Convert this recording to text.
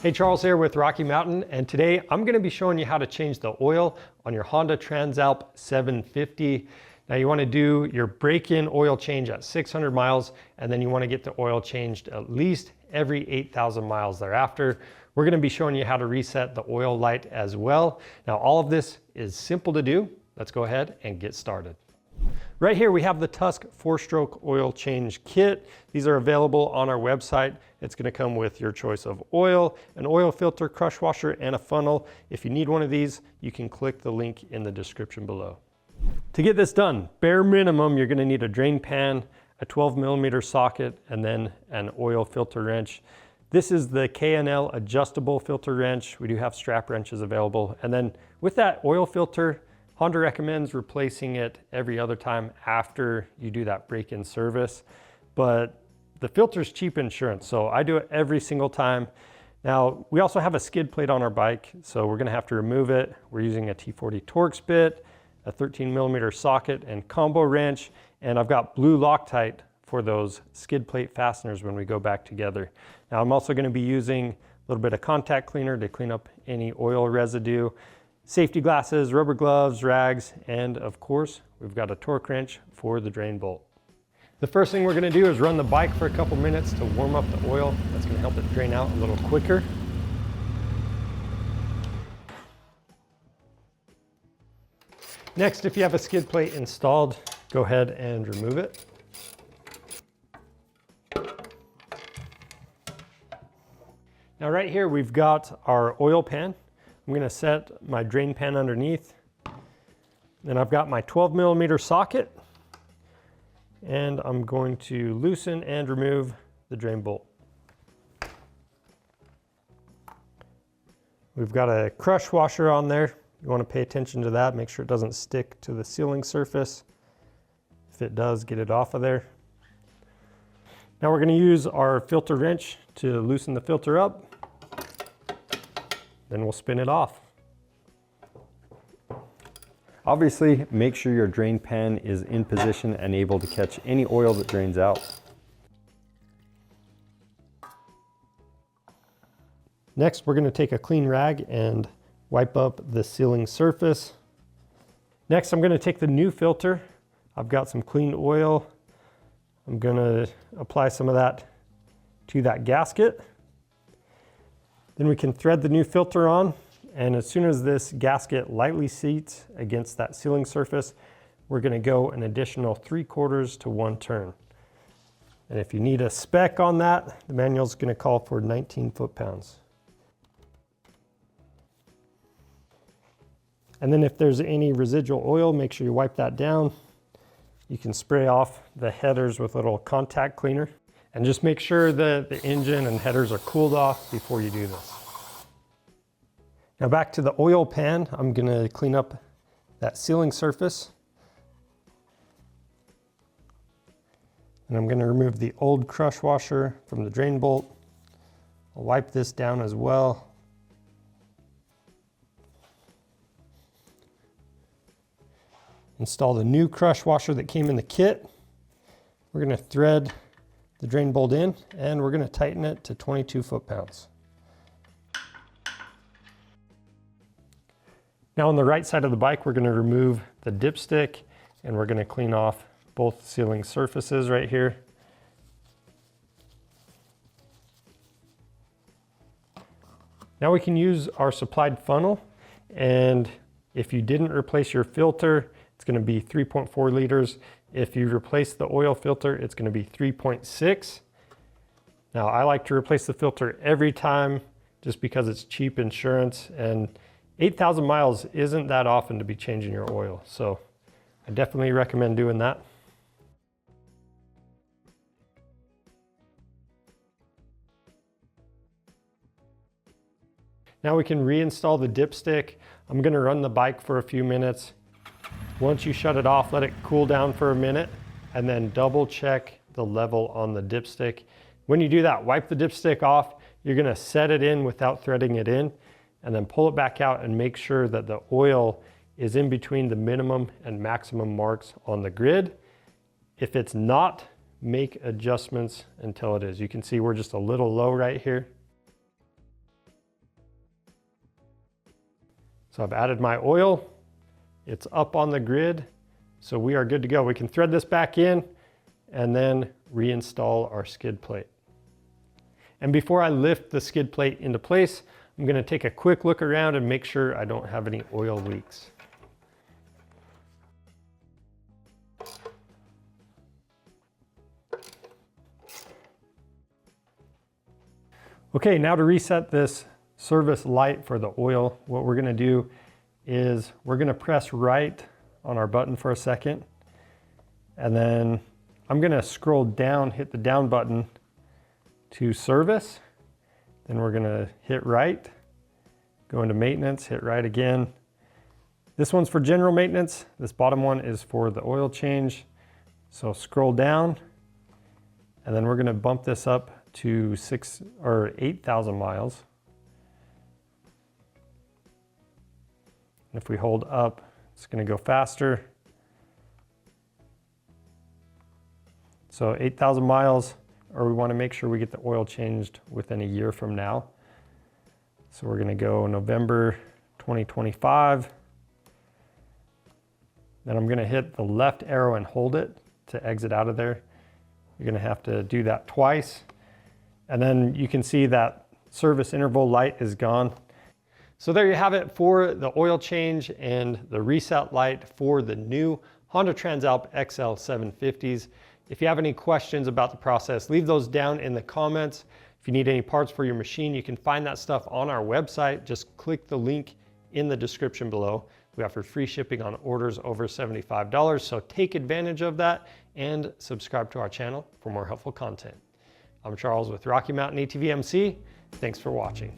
Hey, Charles here with Rocky Mountain, and today I'm going to be showing you how to change the oil on your Honda Transalp 750. Now you want to do your break-in oil change at 600 miles, and then you want to get the oil changed at least every 8,000 miles thereafter. We're going to be showing you how to reset the oil light as well. Now all of this is simple to do. Let's go ahead and get started. Right here we have the Tusk 4-stroke oil change kit. These are available on our website. It's going to come with your choice of oil, an oil filter, crush washer, and a funnel. If you need one of these, you can click the link in the description below. To get this done, bare minimum, you're going to need a drain pan, a 12mm socket, and then an oil filter wrench. This is the K&L adjustable filter wrench. We do have strap wrenches available. And then with that oil filter, Honda recommends replacing it every other time after you do that break-in service, but the filter's cheap insurance, so I do it every single time. Now, we also have a skid plate on our bike, so we're gonna have to remove it. We're using a T40 Torx bit, a 13mm socket and combo wrench, and I've got blue Loctite for those skid plate fasteners when we go back together. Now, I'm also gonna be using a little bit of contact cleaner to clean up any oil residue, safety glasses, rubber gloves, rags, and of course, we've got a torque wrench for the drain bolt. The first thing we're gonna do is run the bike for a couple minutes to warm up the oil. That's gonna help it drain out a little quicker. Next, if you have a skid plate installed, go ahead and remove it. Now right here, we've got our oil pan. I'm going to set my drain pan underneath. Then I've got my 12mm socket, and I'm going to loosen and remove the drain bolt. We've got a crush washer on there. You want to pay attention to that, make sure it doesn't stick to the sealing surface. If it does, get it off of there. Now we're going to use our filter wrench to loosen the filter up. Then we'll spin it off. Obviously, make sure your drain pan is in position and able to catch any oil that drains out. Next, we're going to take a clean rag and wipe up the sealing surface. Next, I'm going to take the new filter. I've got some clean oil. I'm going to apply some of that to that gasket. Then we can thread the new filter on, and as soon as this gasket lightly seats against that sealing surface, we're going to go an additional 3/4 to 1 turn. And if you need a spec on that, the manual is going to call for 19 foot-pounds. And then if there's any residual oil, make sure you wipe that down. You can spray off the headers with a little contact cleaner. And just make sure that the engine and headers are cooled off before you do this. Now back to the oil pan, I'm gonna clean up that sealing surface. And I'm gonna remove the old crush washer from the drain bolt. I'll wipe this down as well. Install the new crush washer that came in the kit. We're gonna thread the drain bolt in, and we're going to tighten it to 22 foot-pounds. Now on the right side of the bike, we're going to remove the dipstick, and we're going to clean off both sealing surfaces right here. Now we can use our supplied funnel, and if you didn't replace your filter, it's going to be 3.4 liters. If you replace the oil filter, it's going to be 3.6. Now, I like to replace the filter every time just because it's cheap insurance, and 8,000 miles isn't that often to be changing your oil. So I definitely recommend doing that. Now we can reinstall the dipstick. I'm going to run the bike for a few minutes. Once you shut it off, let it cool down for a minute, and then double check the level on the dipstick. When you do that, wipe the dipstick off. You're gonna set it in without threading it in, and then pull it back out and make sure that the oil is in between the minimum and maximum marks on the grid. If it's not, make adjustments until it is. You can see we're just a little low right here. So I've added my oil. It's up on the grid. So we are good to go. We can thread this back in and then reinstall our skid plate. And before I lift the skid plate into place, I'm going to take a quick look around and make sure I don't have any oil leaks. Okay, now to reset this service light for the oil, what we're going to do is we're going to press right on our button for a second, and then I'm going to scroll down, hit the down button to service. Then we're going to hit right, go into maintenance, hit right again. This one's for general maintenance. This bottom one is for the oil change. So scroll down, and then we're going to bump this up to 8,000 miles. And if we hold up, it's going to go faster. So 8,000 miles, or we want to make sure we get the oil changed within a year from now. So we're going to go November 2025. Then I'm going to hit the left arrow and hold it to exit out of there. You're going to have to do that twice. And then you can see that service interval light is gone. So there you have it for the oil change and the reset light for the new Honda Transalp XL750s. If you have any questions about the process, leave those down in the comments. If you need any parts for your machine, you can find that stuff on our website. Just click the link in the description below. We offer free shipping on orders over $75, so take advantage of that and subscribe to our channel for more helpful content. I'm Charles with Rocky Mountain ATV MC. Thanks for watching.